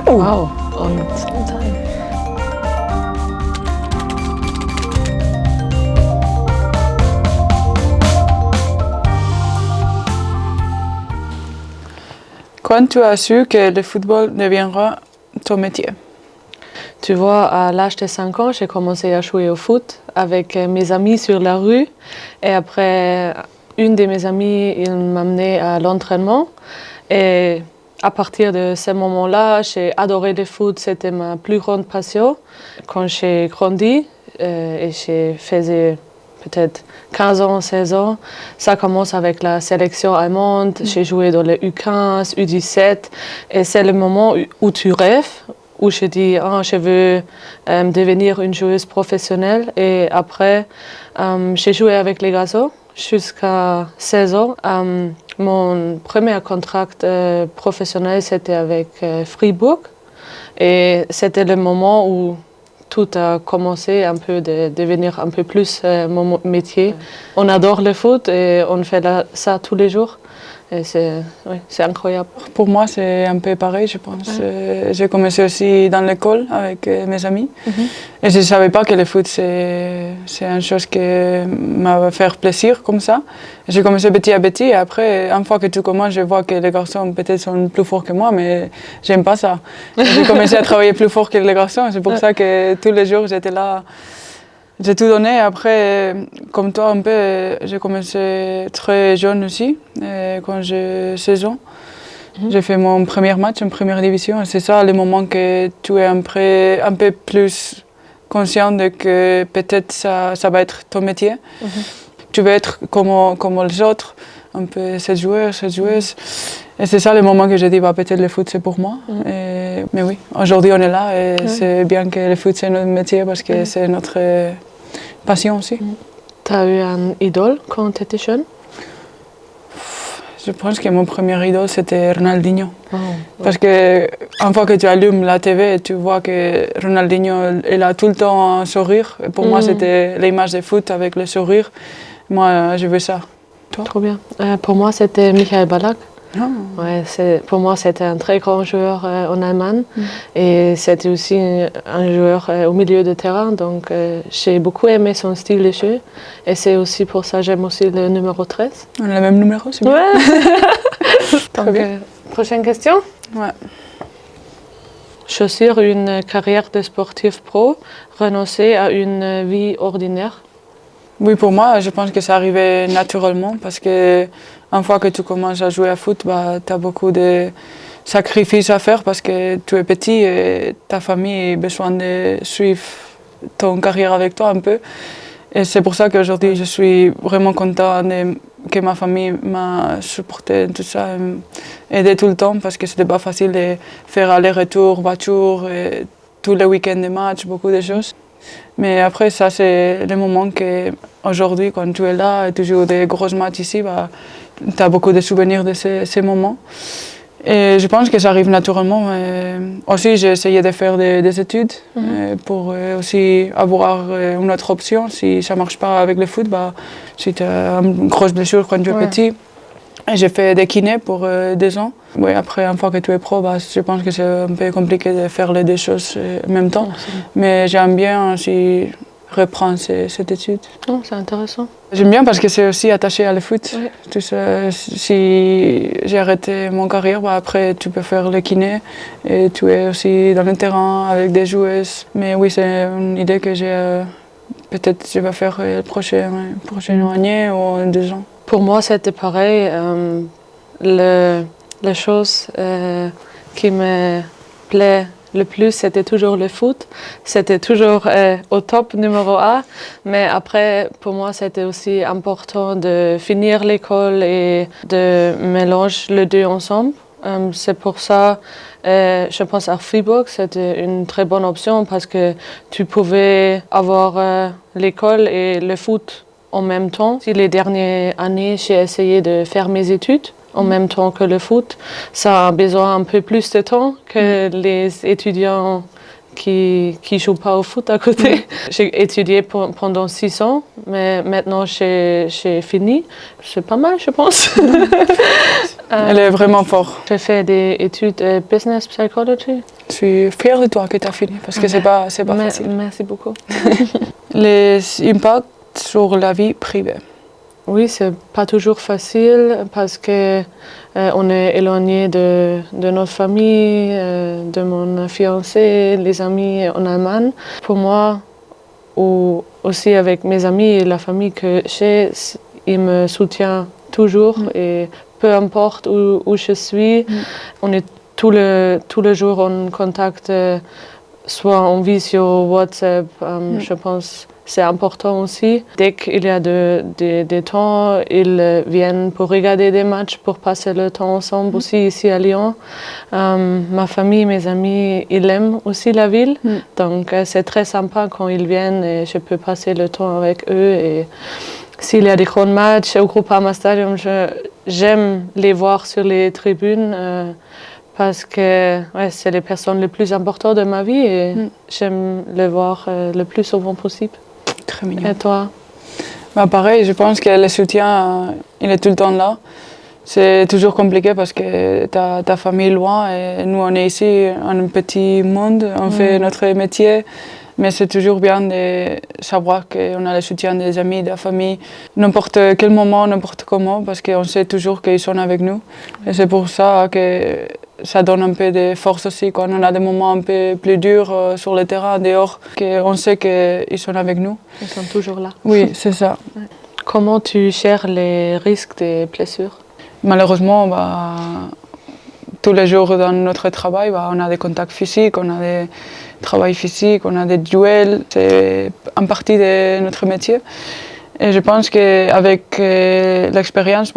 Wow, und Time. Quand tu as su que le football deviendra ton métier? Tu vois, à l'âge de 5 ans, j'ai commencé à jouer au foot avec mes amis sur la rue. Et après, une de mes amies, il m'a amené à l'entraînement. Et à partir de ce moment-là, j'ai adoré le foot. C'était ma plus grande passion. Quand j'ai grandi et j'ai fait peut-être 15 ans, 16 ans, ça commence avec la sélection allemande. J'ai joué dans le U15, U17. Et c'est le moment où tu rêves, où je dis je veux devenir une joueuse professionnelle. Et après, j'ai joué avec les garçons jusqu'à 16 ans. Mon premier contrat professionnel, c'était avec Fribourg. Et c'était le moment où tout a commencé un peu de devenir un peu plus mon métier. On adore le foot et on fait ça tous les jours. Et c'est incroyable. Pour moi, c'est un peu pareil, je pense. J'ai commencé aussi dans l'école avec mes amis. Et je ne savais pas que le foot, c'est une chose qui m'a fait plaisir comme ça. J'ai commencé petit à petit et après, une fois que tu commences, je vois que les garçons peut-être sont plus forts que moi, mais j'aime pas ça. J'ai commencé à travailler plus fort que les garçons. C'est pour ça que tous les jours, j'étais là. J'ai tout donné. Après, comme toi, un peu, j'ai commencé très jeune aussi, quand j'ai 16 ans. J'ai fait mon premier match en première division. C'est ça le moment que tu es un peu plus conscient de que peut-être ça va être ton métier. Tu veux être comme les autres, un peu cette joueuse. Et c'est ça le moment que j'ai dit, peut-être le foot c'est pour moi. Mais oui, aujourd'hui on est là et c'est bien que le foot c'est notre métier parce que c'est notre passion aussi. Tu as eu un idole quand tu étais jeune? Je pense que mon premier idole c'était Ronaldinho. Parce que une fois que tu allumes la TV, tu vois que Ronaldinho il a tout le temps un sourire. Et pour moi c'était l'image de foot avec le sourire. Moi je veux ça. Toi? Trop bien. Pour moi c'était Michael Ballack. Ouais, pour moi, c'était un très grand joueur en Allemagne et c'était aussi un joueur au milieu de terrain. Donc, j'ai beaucoup aimé son style de jeu et c'est aussi pour ça que j'aime aussi le numéro 13. On a le même numéro, c'est bien. Ouais. Donc, prochaine question. Ouais. Choisir une carrière de sportif pro, renoncer à une vie ordinaire. Oui, pour moi, je pense que ça arrivait naturellement parce que une fois que tu commences à jouer à foot, tu as beaucoup de sacrifices à faire parce que tu es petit et ta famille a besoin de suivre ton carrière avec toi un peu. Et c'est pour ça qu'aujourd'hui, je suis vraiment contente que ma famille m'a supporté tout ça, aidé tout le temps parce que c'était pas facile de faire aller-retour, voiture, et tous les week-ends de matchs, beaucoup de choses. Mais après, ça, c'est le moment qu'aujourd'hui, quand tu es là et tu joues des gros matchs ici, tu as beaucoup de souvenirs de ces moments. Et je pense que ça arrive naturellement. Aussi, j'ai essayé de faire des études pour aussi avoir une autre option. Si ça ne marche pas avec le foot, si tu as une grosse blessure quand tu es petit. J'ai fait des kinés pour 2 ans. Oui, après, une fois que tu es pro, je pense que c'est un peu compliqué de faire les deux choses en même temps. Mais j'aime bien aussi reprendre cette étude. C'est intéressant. J'aime bien parce que c'est aussi attaché à le foot. Tu sais, si j'ai arrêté mon carrière, après tu peux faire le kiné et tu es aussi dans le terrain avec des joueuses. Mais oui, c'est une idée que j'ai. Peut-être je vais faire la prochaine année ou 2 ans. Pour moi, c'était pareil. La chose qui me plaît le plus, c'était toujours le foot. C'était toujours au top numéro 1. Mais après, pour moi, c'était aussi important de finir l'école et de mélanger les deux ensemble. C'est pour ça, je pense à Fribourg, c'était une très bonne option parce que tu pouvais avoir l'école et le foot en même temps. Les dernières années, j'ai essayé de faire mes études en même temps que le foot. Ça a besoin un peu plus de temps que les étudiants qui jouent pas au foot à côté. J'ai étudié pendant 6 ans, mais maintenant j'ai fini. C'est pas mal, je pense. Elle est vraiment forte. J'ai fait des études de business psychology. Je suis fière de toi que tu as fini, parce que c'est pas facile. Merci beaucoup. Les impacts sur la vie privée. Oui, c'est pas toujours facile parce que on est éloigné de notre famille, de mon fiancé, les amis en Allemagne. Pour moi, ou aussi avec mes amis et la famille que j'ai, ils me soutiennent toujours et peu importe où je suis, on est tout le jour en contact, soit en visio, WhatsApp, je pense. C'est important aussi. Dès qu'il y a des temps, ils viennent pour regarder des matchs, pour passer le temps ensemble aussi ici à Lyon. Ma famille, mes amis, ils aiment aussi la ville. Donc c'est très sympa quand ils viennent et je peux passer le temps avec eux. Et s'il y a des grands matchs au Groupama Stadium, j'aime les voir sur les tribunes. Parce que c'est les personnes les plus importantes de ma vie et j'aime les voir le plus souvent possible. Très mignon. Et toi? Bah pareil, je pense que le soutien, il est tout le temps là. C'est toujours compliqué parce que ta famille est loin et nous on est ici, un petit monde, on fait notre métier. Mais c'est toujours bien de savoir qu'on a le soutien des amis, de la famille, n'importe quel moment, n'importe comment, parce qu'on sait toujours qu'ils sont avec nous. Et c'est pour ça que ça donne un peu de force aussi quand on a des moments un peu plus durs sur le terrain, dehors, qu'on sait qu'ils sont avec nous. Ils sont toujours là. Oui, c'est ça. Comment tu gères les risques des blessures? Malheureusement, tous les jours dans notre travail, on a des contacts physiques, on a des travail physique, on a des duels, c'est une partie de notre métier. Et je pense qu'avec l'expérience,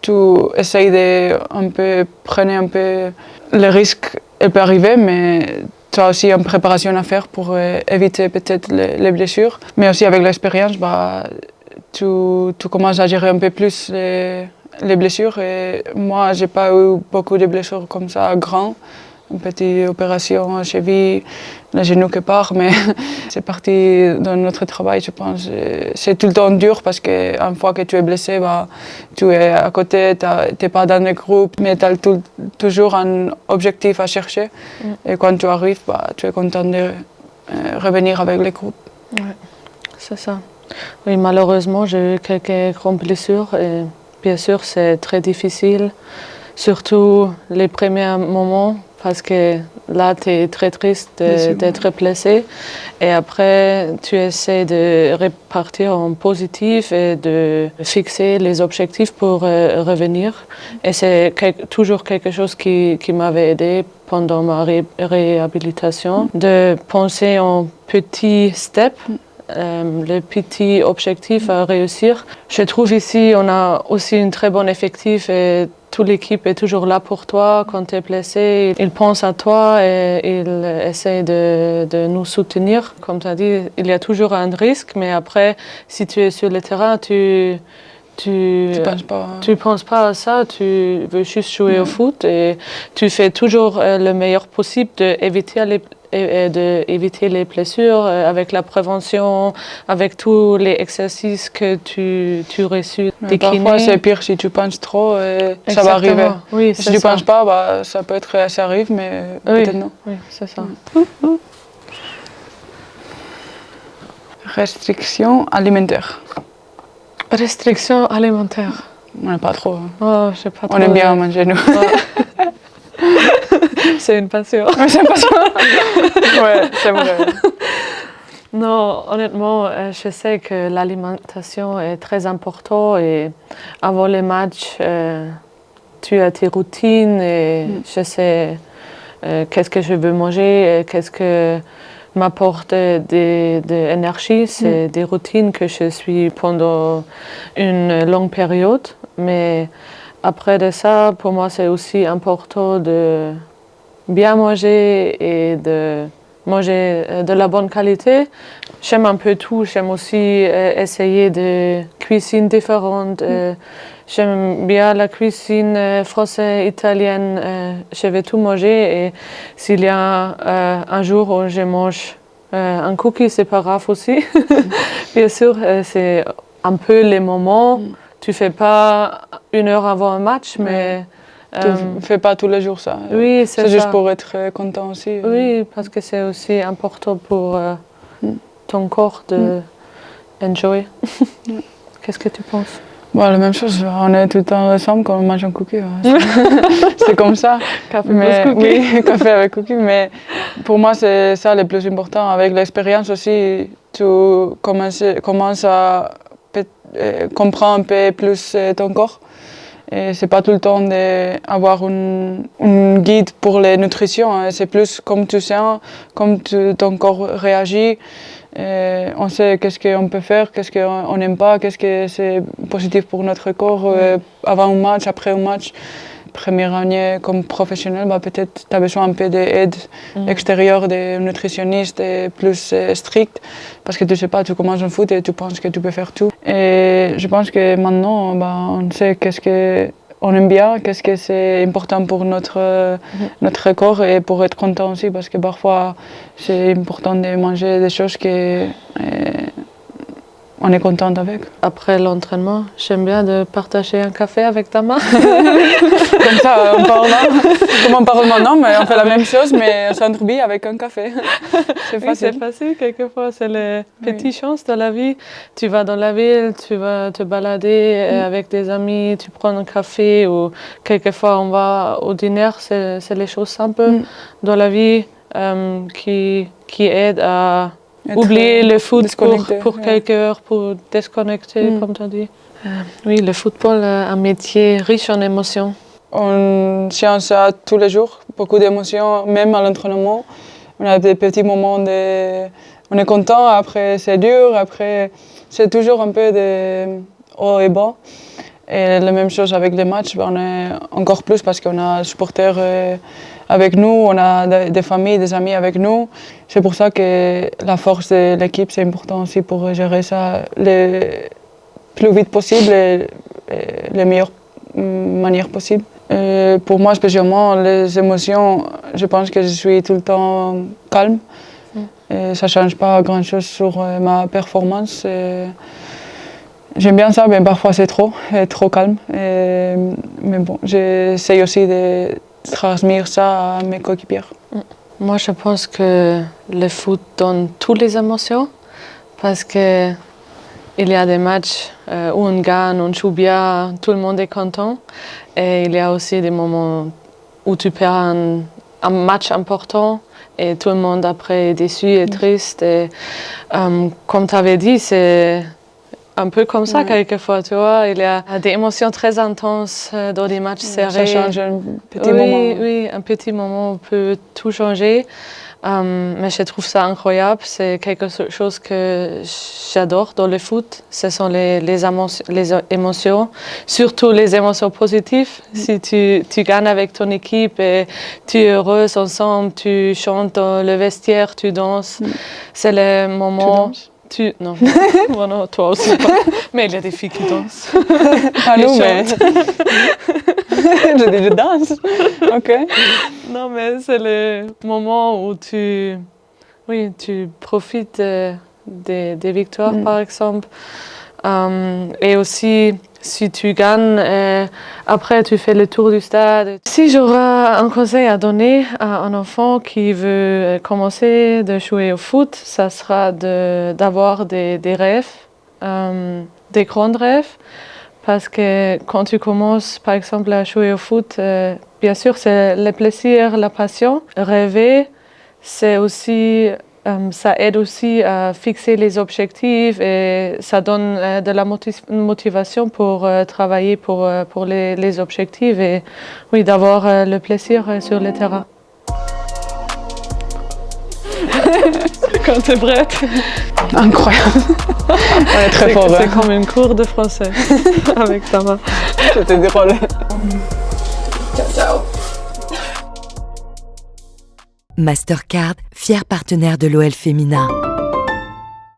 tu essayes de prendre un peu les risques, elle peut arriver, mais tu as aussi une préparation à faire pour éviter peut-être les blessures. Mais aussi avec l'expérience, tu commences à gérer un peu plus les blessures. Et moi, j'ai pas eu beaucoup de blessures comme ça grandes. Une petite opération cheville, le genou qui part, mais c'est parti dans notre travail, je pense. C'est tout le temps dur parce qu'une fois que tu es blessé, tu es à côté, tu n'es pas dans le groupe, mais tu as toujours un objectif à chercher. Et quand tu arrives, tu es content de revenir avec le groupe. Ouais, c'est ça. Oui, malheureusement, j'ai eu quelques grandes blessures et bien sûr, c'est très difficile, surtout les premiers moments. Parce que là, tu es très triste d'être blessé. Et après, tu essaies de repartir en positif et de fixer les objectifs pour revenir. Et c'est toujours quelque chose qui m'avait aidé pendant ma réhabilitation, de penser en petits steps. Le petit objectif à réussir. Je trouve ici, on a aussi un très bon effectif et toute l'équipe est toujours là pour toi quand tu es blessé. Ils pensent à toi et ils essayent de nous soutenir. Comme tu as dit, il y a toujours un risque, mais après, si tu es sur le terrain, tu penses pas à ça, tu veux juste jouer au foot et tu fais toujours le meilleur possible d'éviter les blessures avec la prévention, avec tous les exercices que tu reçus des kinés. Parfois, c'est pire si tu penses trop, ça va arriver. Oui, si tu ne penses pas, ça peut être que ça arrive, mais peut-être non. Oui, c'est ça. Restrictions alimentaires. Restrictions alimentaires. On n'est pas trop. Oh, je sais pas trop. On aime bien manger, nous. C'est une passion. C'est une passion. Ouais, c'est vrai. Non, honnêtement, je sais que l'alimentation est très importante et avant les matchs, tu as tes routines et je sais qu'est-ce que je veux manger, qu'est-ce que m'apporte de l'énergie. C'est des routines que je suis pendant une longue période. Mais après de ça, pour moi, c'est aussi important de bien manger et de manger de la bonne qualité. J'aime un peu tout. J'aime aussi essayer de cuisines différentes. J'aime bien la cuisine française, italienne. Je vais tout manger. Et s'il y a un jour où je mange un cookie, c'est pas grave aussi. Bien sûr, c'est un peu les moments tu fais pas 1 heure avant un match, mais... Tu ne fais pas tous les jours ça. Oui, c'est ça. Juste pour être content aussi. Oui, parce que c'est aussi important pour ton corps de enjoy. Qu'est-ce que tu penses? Bon, la même chose, on est tout le temps ensemble quand on mange un cookie. C'est comme ça. Café plus cookie. Oui, café avec cookie. Mais pour moi, c'est ça le plus important. Avec l'expérience aussi, tu commences à comprendre un peu plus ton corps. Et c'est pas tout le temps d'avoir un guide pour la nutrition. Hein. C'est plus comme tu sens, comme ton corps réagit. Et on sait qu'est-ce qu'on peut faire, qu'est-ce qu'on n'aime pas, qu'est-ce que c'est positif pour notre corps avant un match, après un match. Première année comme professionnel, peut-être tu as besoin un peu d'aide extérieure, des nutritionnistes plus stricts, parce que tu ne sais pas, tu commences en foot et tu penses que tu peux faire tout. Et je pense que maintenant, on sait qu'est-ce qu'on aime bien, qu'est-ce que c'est important pour notre corps et pour être content aussi, parce que parfois c'est important de manger des choses qu'on est content avec. Après l'entraînement, j'aime bien de partager un café avec ta main. Comme ça, on parle comme on parle maintenant, mais on fait la même chose, mais sans rugby avec un café. C'est facile. Oui, c'est facile, quelquefois, c'est les petites chances de la vie. Tu vas dans la ville, tu vas te balader avec des amis, tu prends un café, ou quelquefois on va au dîner, c'est les choses simples dans la vie qui aident à oublier le foot pour quelques heures, pour déconnecter, comme tu as dit. Oui, le football est un métier riche en émotions. On change ça tous les jours, beaucoup d'émotions, même à l'entraînement. On a des petits moments on est content, après c'est dur, après c'est toujours un peu de haut et bas. Et la même chose avec les matchs, on est encore plus parce qu'on a des supporters avec nous, on a des familles, des amis avec nous. C'est pour ça que la force de l'équipe, c'est important aussi pour gérer ça le plus vite possible et la meilleure manière possible. Pour moi, spécialement, les émotions, je pense que je suis tout le temps calme. Et ça ne change pas grand-chose sur ma performance. J'aime bien ça, mais parfois c'est trop calme. Mais bon, j'essaie aussi de transmettre ça à mes coéquipiers. Moi, je pense que le foot donne toutes les émotions parce que il y a des matchs où on gagne, on joue bien, tout le monde est content. Et il y a aussi des moments où tu perds un match important et tout le monde après est déçu et triste. Et, comme tu avais dit, c'est un peu comme ça quelquefois, tu vois. Il y a des émotions très intenses dans des matchs serrés. Ça change un petit moment. Oui, un petit moment peut tout changer. Mais je trouve ça incroyable. C'est quelque chose que j'adore dans le foot. Ce sont les émotions, surtout les émotions positives. Si tu gagnes avec ton équipe et tu es heureuse ensemble, tu chantes dans le vestiaire, tu danses. C'est le moment... Non, bon, non, toi aussi pas. Mais il y a des filles qui dansent. Ah non, mais... je danse. Ok. Non, mais c'est le moment où tu profites des victoires, par exemple. Et aussi, si tu gagnes, après tu fais le tour du stade. Si j'aurais un conseil à donner à un enfant qui veut commencer à jouer au foot, ça sera d'avoir des rêves, des grands rêves. Parce que quand tu commences, par exemple, à jouer au foot, bien sûr, c'est le plaisir, la passion. Rêver, c'est aussi... ça aide aussi à fixer les objectifs et ça donne de la motivation pour travailler pour les objectifs et oui, d'avoir le plaisir sur le terrain. Quand tu es prête. Incroyable. On est très fort. C'est comme une cours de français avec ta main. C'était drôle. Ciao. Mastercard, fier partenaire de l'OL féminin.